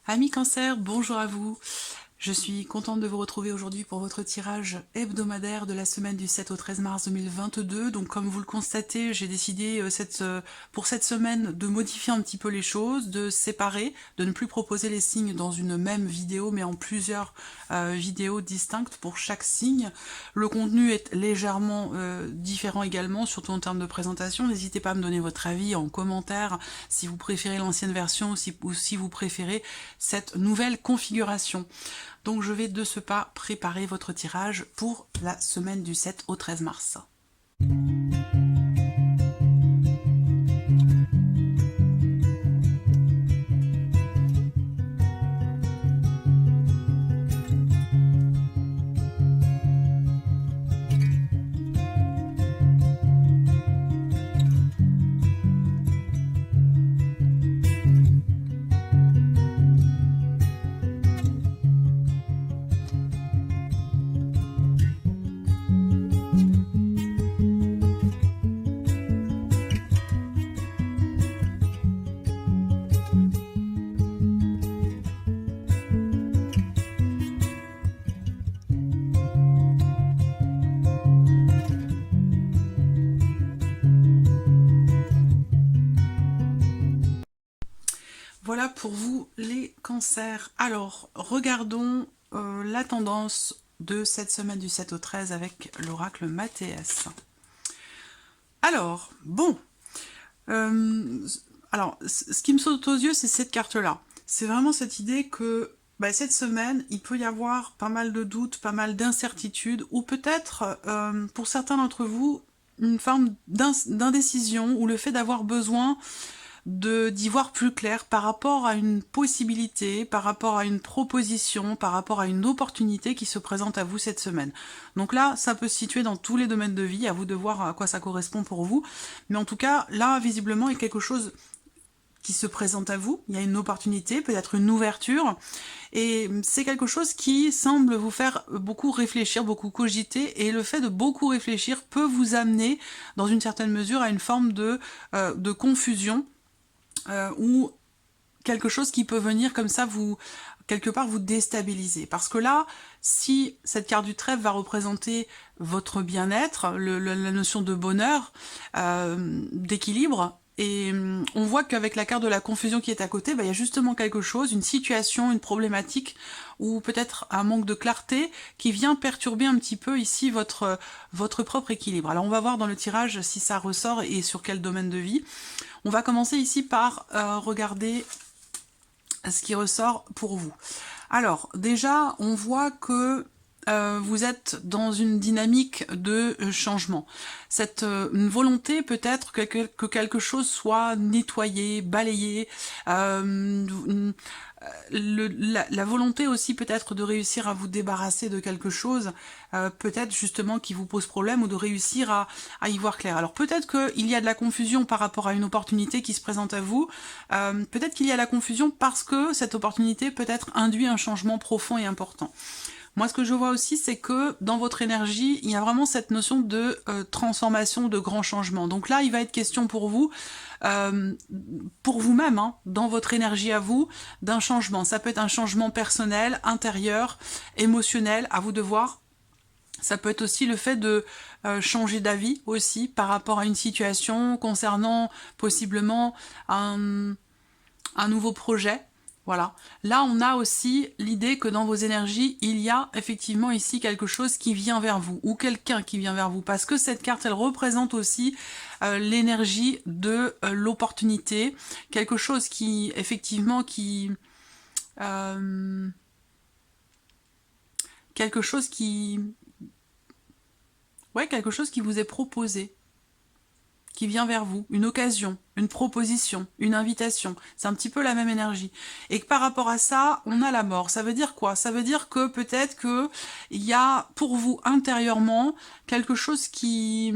Amis Cancer, bonjour à vous. Je suis contente de vous retrouver aujourd'hui pour votre tirage hebdomadaire de la semaine du 7 au 13 mars 2022. Donc comme vous le constatez, j'ai décidé pour cette semaine de modifier un petit peu les choses, de séparer, de ne plus proposer les signes dans une même vidéo, mais en plusieurs vidéos distinctes pour chaque signe. Le contenu est légèrement différent également, surtout en termes de présentation. N'hésitez pas à me donner votre avis en commentaire si vous préférez l'ancienne version ou si vous préférez cette nouvelle configuration. Donc je vais de ce pas préparer votre tirage pour la semaine du 7 au 13 mars. Voilà pour vous les cancers. Alors, regardons la tendance de cette semaine du 7 au 13 avec l'oracle Mathéès. Alors, bon, ce qui me saute aux yeux, c'est cette carte-là. C'est vraiment cette idée que cette semaine, il peut y avoir pas mal de doutes, pas mal d'incertitudes, ou peut-être, pour certains d'entre vous, une forme d'indécision, ou le fait d'avoir besoin d'y voir plus clair par rapport à une possibilité, par rapport à une proposition, par rapport à une opportunité qui se présente à vous cette semaine. Donc là, ça peut se situer dans tous les domaines de vie, à vous de voir à quoi ça correspond pour vous. Mais en tout cas, là, visiblement, il y a quelque chose qui se présente à vous, il y a une opportunité, peut-être une ouverture, et c'est quelque chose qui semble vous faire beaucoup réfléchir, beaucoup cogiter, et le fait de beaucoup réfléchir peut vous amener, dans une certaine mesure, à une forme de confusion, ou quelque chose qui peut venir comme ça quelque part vous déstabiliser. Parce que là, si cette carte du trèfle va représenter votre bien-être, la notion de bonheur, d'équilibre, et on voit qu'avec la carte de la confusion qui est à côté, il y a justement quelque chose, une situation, une problématique, ou peut-être un manque de clarté qui vient perturber un petit peu ici votre propre équilibre. Alors on va voir dans le tirage si ça ressort et sur quel domaine de vie. On va commencer ici par regarder ce qui ressort pour vous. Alors, déjà, on voit que vous êtes dans une dynamique de changement. Une volonté peut-être que quelque chose soit nettoyé, balayé, la volonté aussi peut-être de réussir à vous débarrasser de quelque chose, peut-être justement qui vous pose problème, ou de réussir à y voir clair. Alors peut-être qu'il y a de la confusion par rapport à une opportunité qui se présente à vous, peut-être qu'il y a la confusion parce que cette opportunité peut-être induit un changement profond et important. Moi, ce que je vois aussi, c'est que dans votre énergie, il y a vraiment cette notion de transformation, de grand changement. Donc là, il va être question pour vous-même, hein, dans votre énergie à vous, d'un changement. Ça peut être un changement personnel, intérieur, émotionnel, à vous de voir. Ça peut être aussi le fait de changer d'avis aussi par rapport à une situation concernant possiblement un nouveau projet. Voilà. Là, on a aussi l'idée que dans vos énergies, il y a effectivement ici quelque chose qui vient vers vous, ou quelqu'un qui vient vers vous, parce que cette carte, elle représente aussi l'énergie de l'opportunité, quelque chose qui, effectivement, quelque chose qui vous est proposé, qui vient vers vous, une occasion, une proposition, une invitation. C'est un petit peu la même énergie. Et que par rapport à ça, on a la mort. Ça veut dire quoi? Ça veut dire que peut-être qu'il y a pour vous intérieurement quelque chose qui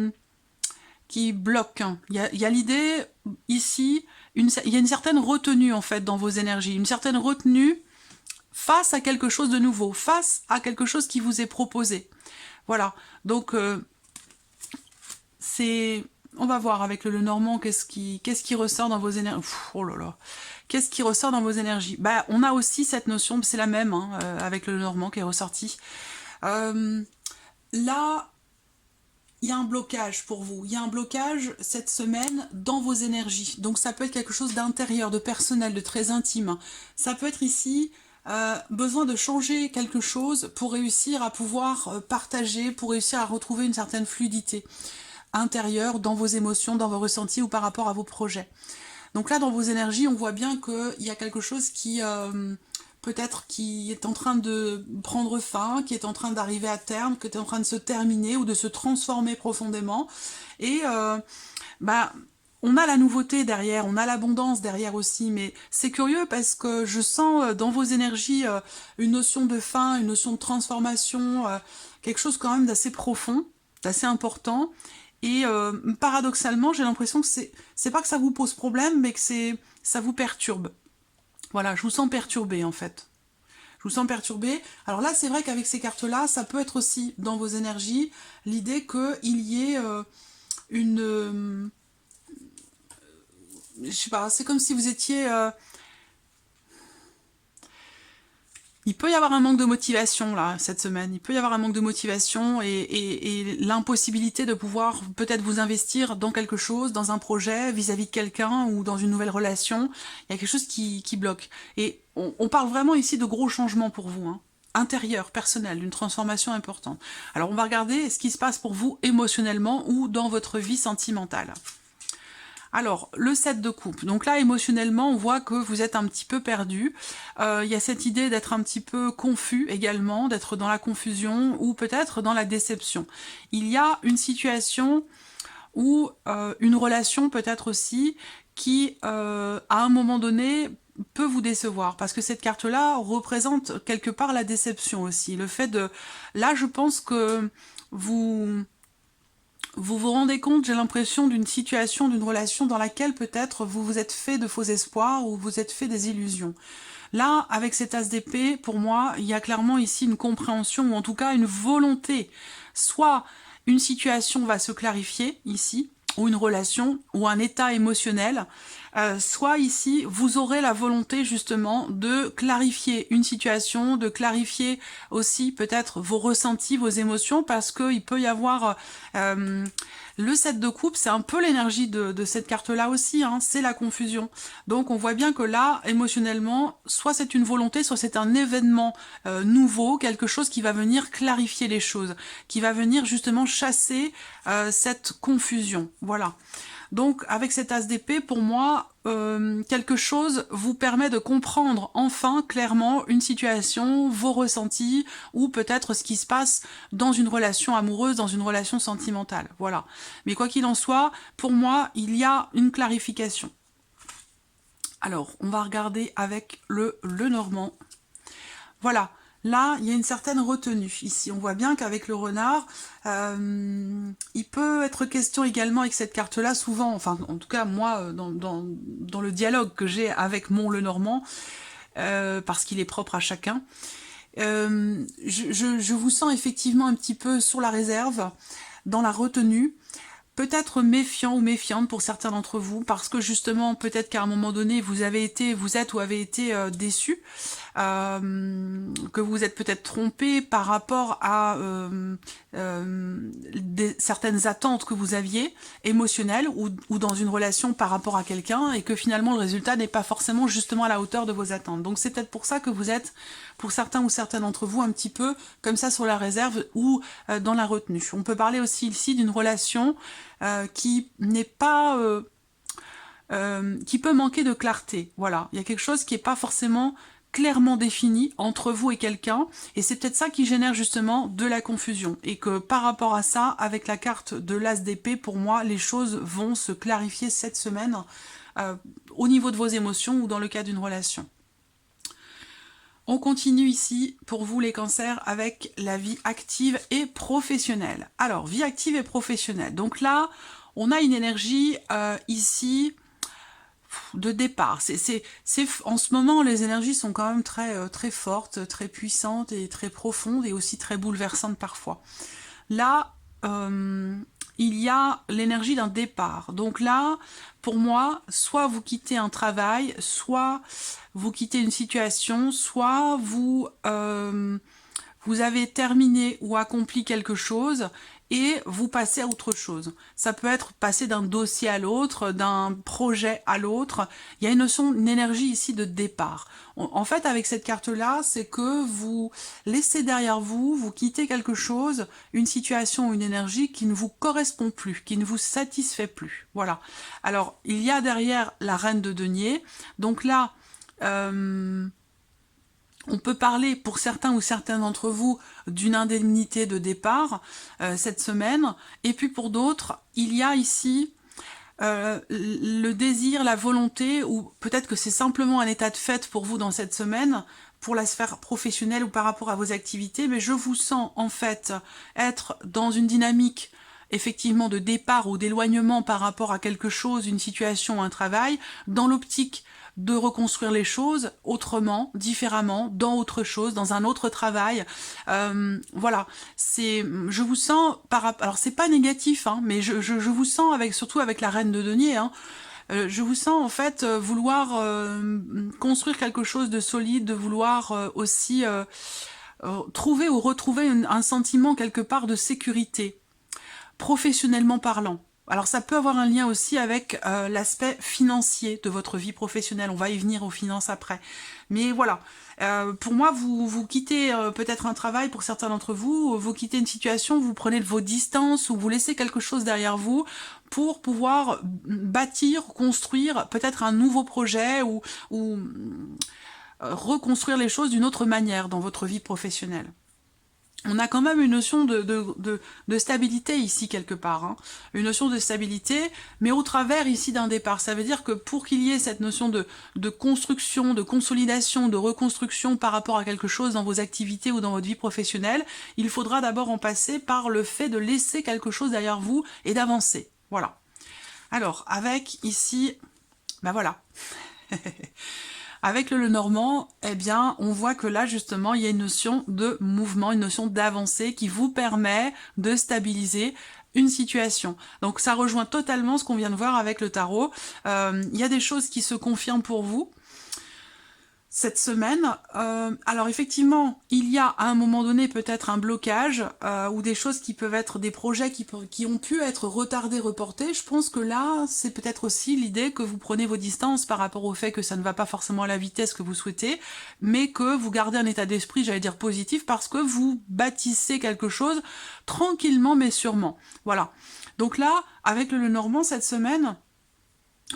bloque. Il y a l'idée ici, il y a une certaine retenue en fait dans vos énergies, une certaine retenue face à quelque chose de nouveau, face à quelque chose qui vous est proposé. Voilà. Donc on va voir avec le Normand qu'est-ce qui ressort dans vos énergies. Oh là là, qu'est-ce qui ressort dans vos énergies? Bah, on a aussi cette notion, c'est la même hein, avec le Normand qui est ressorti. Là, il y a un blocage pour vous. Il y a un blocage cette semaine dans vos énergies. Donc ça peut être quelque chose d'intérieur, de personnel, de très intime. Ça peut être ici besoin de changer quelque chose pour réussir à pouvoir partager, pour réussir à retrouver une certaine fluidité intérieure dans vos émotions, dans vos ressentis ou par rapport à vos projets. Donc là, dans vos énergies, on voit bien qu'il y a quelque chose qui peut-être qui est en train de prendre fin, qui est en train d'arriver à terme, qui est en train de se terminer ou de se transformer profondément. Et bah, on a la nouveauté derrière, on a l'abondance derrière aussi, mais c'est curieux parce que je sens dans vos énergies une notion de fin, une notion de transformation, quelque chose quand même d'assez profond, d'assez important. Et paradoxalement, j'ai l'impression que c'est pas que ça vous pose problème, mais que ça vous perturbe. Voilà, je vous sens perturbé en fait. Je vous sens perturbé. Alors là, c'est vrai qu'avec ces cartes-là, ça peut être aussi dans vos énergies l'idée qu'il y ait une... je sais pas, c'est comme si vous étiez... il peut y avoir un manque de motivation là cette semaine, il peut y avoir un manque de motivation et l'impossibilité de pouvoir peut-être vous investir dans quelque chose, dans un projet, vis-à-vis de quelqu'un ou dans une nouvelle relation. Il y a quelque chose qui bloque. Et on parle vraiment ici de gros changements pour vous, hein, intérieur, personnel, d'une transformation importante. Alors on va regarder ce qui se passe pour vous émotionnellement ou dans votre vie sentimentale. Alors, le 7 de coupe. Donc là, émotionnellement, on voit que vous êtes un petit peu perdu. Il y a cette idée d'être un petit peu confus également, d'être dans la confusion ou peut-être dans la déception. Il y a une situation ou une relation peut-être aussi qui, à un moment donné, peut vous décevoir. Parce que cette carte-là représente quelque part la déception aussi. Le fait de... Là, je pense que vous vous rendez compte, j'ai l'impression, d'une situation, d'une relation dans laquelle peut-être vous vous êtes fait de faux espoirs ou vous êtes fait des illusions. Là, avec cet as d'épée, pour moi, il y a clairement ici une compréhension ou en tout cas une volonté. Soit une situation va se clarifier ici, ou une relation, ou un état émotionnel, soit ici, vous aurez la volonté justement de clarifier une situation, de clarifier aussi peut-être vos ressentis, vos émotions, parce qu'il peut y avoir... le 7 de coupe, c'est un peu l'énergie de cette carte-là aussi, hein, c'est la confusion. Donc on voit bien que là, émotionnellement, soit c'est une volonté, soit c'est un événement nouveau, quelque chose qui va venir clarifier les choses, qui va venir justement chasser cette confusion. Voilà. Donc avec cet as d'épée, pour moi, quelque chose vous permet de comprendre enfin clairement une situation, vos ressentis, ou peut-être ce qui se passe dans une relation amoureuse, dans une relation sentimentale. Voilà. Mais quoi qu'il en soit, pour moi, il y a une clarification. Alors, on va regarder avec le Normand. Voilà. Là, il y a une certaine retenue. Ici, on voit bien qu'avec le renard, il peut être question également avec cette carte-là, souvent, enfin, en tout cas, moi, dans le dialogue que j'ai avec mon Lenormand, parce qu'il est propre à chacun, je vous sens effectivement un petit peu sur la réserve, dans la retenue, peut-être méfiant ou méfiante pour certains d'entre vous, parce que justement, peut-être qu'à un moment donné, vous êtes ou avez été déçus, que vous êtes peut-être trompé par rapport à certaines attentes que vous aviez, émotionnelles, ou dans une relation par rapport à quelqu'un, et que finalement le résultat n'est pas forcément justement à la hauteur de vos attentes. Donc c'est peut-être pour ça que vous êtes, pour certains ou certaines d'entre vous, un petit peu comme ça sur la réserve ou dans la retenue. On peut parler aussi ici d'une relation qui n'est pas... qui peut manquer de clarté. Voilà, il y a quelque chose qui n'est pas forcément clairement défini entre vous et quelqu'un, et c'est peut-être ça qui génère justement de la confusion, et que par rapport à ça, avec la carte de l'as d'épée, pour moi, les choses vont se clarifier cette semaine au niveau de vos émotions ou dans le cas d'une relation. On continue ici, pour vous les cancers, avec la vie active et professionnelle. Alors, vie active et professionnelle. Donc là, on a une énergie ici de départ. En ce moment, les énergies sont quand même très fortes, très puissantes et très profondes et aussi très bouleversantes parfois. Là, il y a l'énergie d'un départ. Donc là, pour moi, soit vous quittez un travail, soit vous quittez une situation, soit vous avez terminé ou accompli quelque chose et vous passez à autre chose. Ça peut être passer d'un dossier à l'autre, d'un projet à l'autre. Il y a une notion, une énergie ici de départ. En fait, avec cette carte-là, c'est que vous laissez derrière vous, vous quittez quelque chose, une situation, une énergie qui ne vous correspond plus, qui ne vous satisfait plus. Voilà. Alors, il y a derrière la reine de denier. Donc là, on peut parler pour certains ou certaines d'entre vous d'une indemnité de départ cette semaine, et puis pour d'autres, il y a ici le désir, la volonté, ou peut-être que c'est simplement un état de fait pour vous dans cette semaine, pour la sphère professionnelle ou par rapport à vos activités, mais je vous sens en fait être dans une dynamique effectivement de départ ou d'éloignement par rapport à quelque chose, une situation, un travail, dans l'optique de reconstruire les choses autrement, différemment, dans autre chose, dans un autre travail. Voilà, je vous sens, alors c'est pas négatif, hein, mais je vous sens surtout avec la reine de denier, hein, je vous sens en fait vouloir construire quelque chose de solide, de vouloir aussi trouver ou retrouver un sentiment quelque part de sécurité, professionnellement parlant. Alors ça peut avoir un lien aussi avec l'aspect financier de votre vie professionnelle. On va y venir aux finances après. Mais voilà, pour moi, vous quittez peut-être un travail pour certains d'entre vous, vous quittez une situation, vous prenez vos distances ou vous laissez quelque chose derrière vous pour pouvoir bâtir, construire peut-être un nouveau projet ou reconstruire les choses d'une autre manière dans votre vie professionnelle. On a quand même une notion de stabilité ici quelque part, hein. Une notion de stabilité, mais au travers ici d'un départ. Ça veut dire que pour qu'il y ait cette notion de construction, de consolidation, de reconstruction par rapport à quelque chose dans vos activités ou dans votre vie professionnelle, il faudra d'abord en passer par le fait de laisser quelque chose derrière vous et d'avancer. Voilà. Alors, avec ici, ben voilà. Avec le Lenormand, eh bien, on voit que là, justement, il y a une notion de mouvement, une notion d'avancée qui vous permet de stabiliser une situation. Donc, ça rejoint totalement ce qu'on vient de voir avec le tarot. Il y a des choses qui se confirment pour vous cette semaine. Alors effectivement, il y a à un moment donné peut-être un blocage ou des choses qui peuvent être des projets qui ont pu être retardés, reportés. Je pense que là, c'est peut-être aussi l'idée que vous prenez vos distances par rapport au fait que ça ne va pas forcément à la vitesse que vous souhaitez, mais que vous gardez un état d'esprit, j'allais dire positif, parce que vous bâtissez quelque chose tranquillement mais sûrement. Voilà. Donc là, avec le Lenormand cette semaine,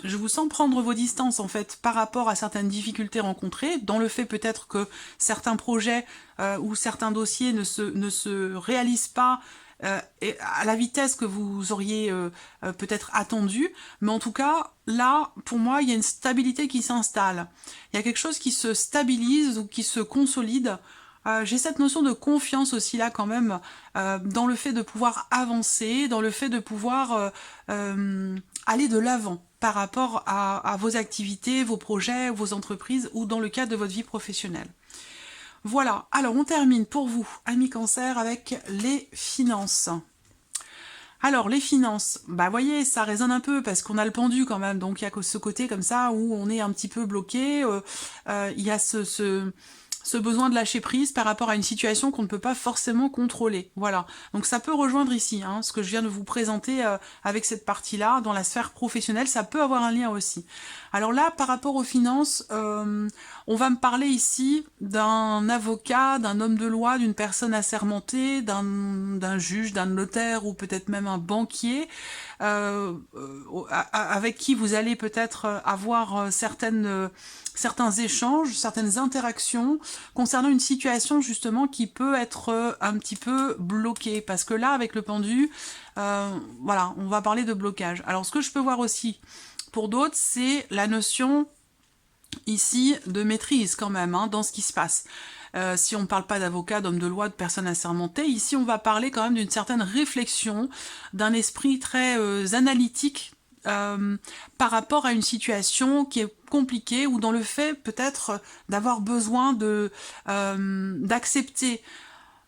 je vous sens prendre vos distances en fait par rapport à certaines difficultés rencontrées, dans le fait peut-être que certains projets ou certains dossiers ne se réalisent pas à la vitesse que vous auriez peut-être attendu, mais en tout cas, là, pour moi, il y a une stabilité qui s'installe. Il y a quelque chose qui se stabilise ou qui se consolide. J'ai cette notion de confiance aussi là quand même dans le fait de pouvoir avancer, dans le fait de pouvoir aller de l'avant par rapport à vos activités, vos projets, vos entreprises ou dans le cadre de votre vie professionnelle. Voilà, alors on termine pour vous, amis Cancer, avec les finances. Alors, les finances, bah voyez, ça résonne un peu parce qu'on a le pendu quand même, donc il y a ce côté comme ça où on est un petit peu bloqué, il y a ce besoin de lâcher prise par rapport à une situation qu'on ne peut pas forcément contrôler. Voilà. Donc ça peut rejoindre ici, hein, ce que je viens de vous présenter avec cette partie-là, dans la sphère professionnelle, ça peut avoir un lien aussi. Alors là, par rapport aux finances, on va me parler ici d'un avocat, d'un homme de loi, d'une personne assermentée, d'un juge, d'un notaire ou peut-être même un banquier, avec qui vous allez peut-être avoir certains échanges, certaines interactions concernant une situation justement qui peut être un petit peu bloquée. Parce que là, avec le pendu, voilà, on va parler de blocage. Alors, ce que je peux voir aussi pour d'autres, c'est la notion ici de maîtrise quand même, hein, dans ce qui se passe. Si on ne parle pas d'avocat, d'homme de loi, de personne assermentée, ici on va parler quand même d'une certaine réflexion, d'un esprit très analytique par rapport à une situation qui est compliquée ou dans le fait peut-être d'avoir besoin d'accepter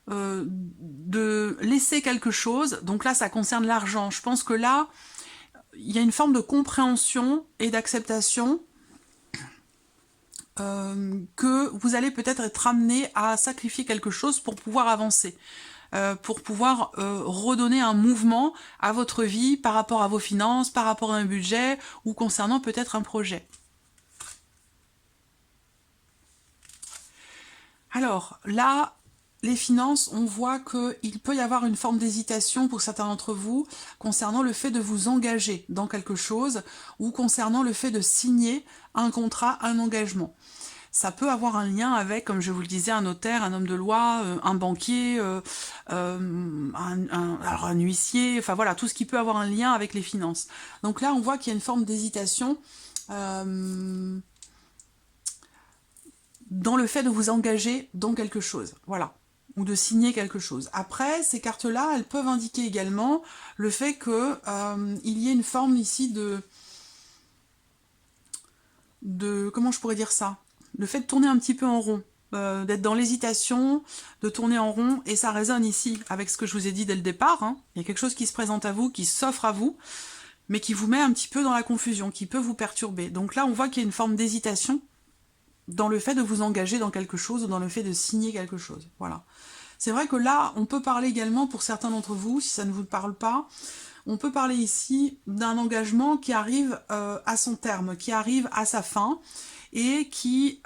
de laisser quelque chose. Donc là, ça concerne l'argent. Je pense que là, il y a une forme de compréhension et d'acceptation que vous allez peut-être être amené à sacrifier quelque chose pour pouvoir avancer, pour pouvoir redonner un mouvement à votre vie par rapport à vos finances, par rapport à un budget ou concernant peut-être un projet. Alors là, les finances, on voit qu'il peut y avoir une forme d'hésitation pour certains d'entre vous concernant le fait de vous engager dans quelque chose ou concernant le fait de signer un contrat, un engagement. Ça peut avoir un lien avec, comme je vous le disais, un notaire, un homme de loi, un banquier, alors un huissier, enfin voilà, tout ce qui peut avoir un lien avec les finances. Donc là, on voit qu'il y a une forme d'hésitation dans le fait de vous engager dans quelque chose, voilà, ou de signer quelque chose. Après, ces cartes-là, elles peuvent indiquer également le fait que il y ait une forme ici de comment je pourrais dire ça, le fait de tourner un petit peu en rond, d'être dans l'hésitation, de tourner en rond, et ça résonne ici avec ce que je vous ai dit dès le départ, hein. Il y a quelque chose qui se présente à vous, qui s'offre à vous, mais qui vous met un petit peu dans la confusion, qui peut vous perturber. Donc là, on voit qu'il y a une forme d'hésitation dans le fait de vous engager dans quelque chose ou dans le fait de signer quelque chose. Voilà. C'est vrai que là, on peut parler également, pour certains d'entre vous, si ça ne vous parle pas, on peut parler ici d'un engagement qui arrive à son terme, qui arrive à sa fin, et qui...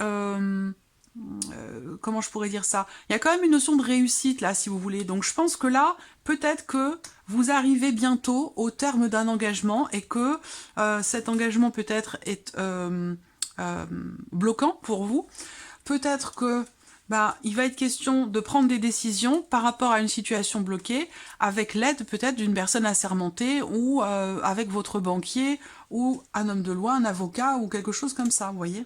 comment je pourrais dire ça? Il y a quand même une notion de réussite là, si vous voulez. Donc je pense que là, peut-être que vous arrivez bientôt au terme d'un engagement et que cet engagement peut-être est bloquant pour vous. Peut-être que il va être question de prendre des décisions par rapport à une situation bloquée avec l'aide peut-être d'une personne assermentée ou avec votre banquier ou un homme de loi, un avocat ou quelque chose comme ça, vous voyez.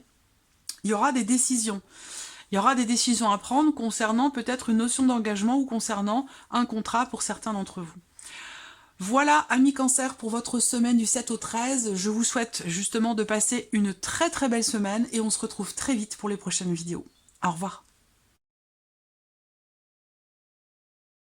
Il y aura des décisions. Il y aura des décisions à prendre concernant peut-être une notion d'engagement ou concernant un contrat pour certains d'entre vous. Voilà, amis Cancer, pour votre semaine du 7 au 13. Je vous souhaite justement de passer une très très belle semaine et on se retrouve très vite pour les prochaines vidéos. Au revoir.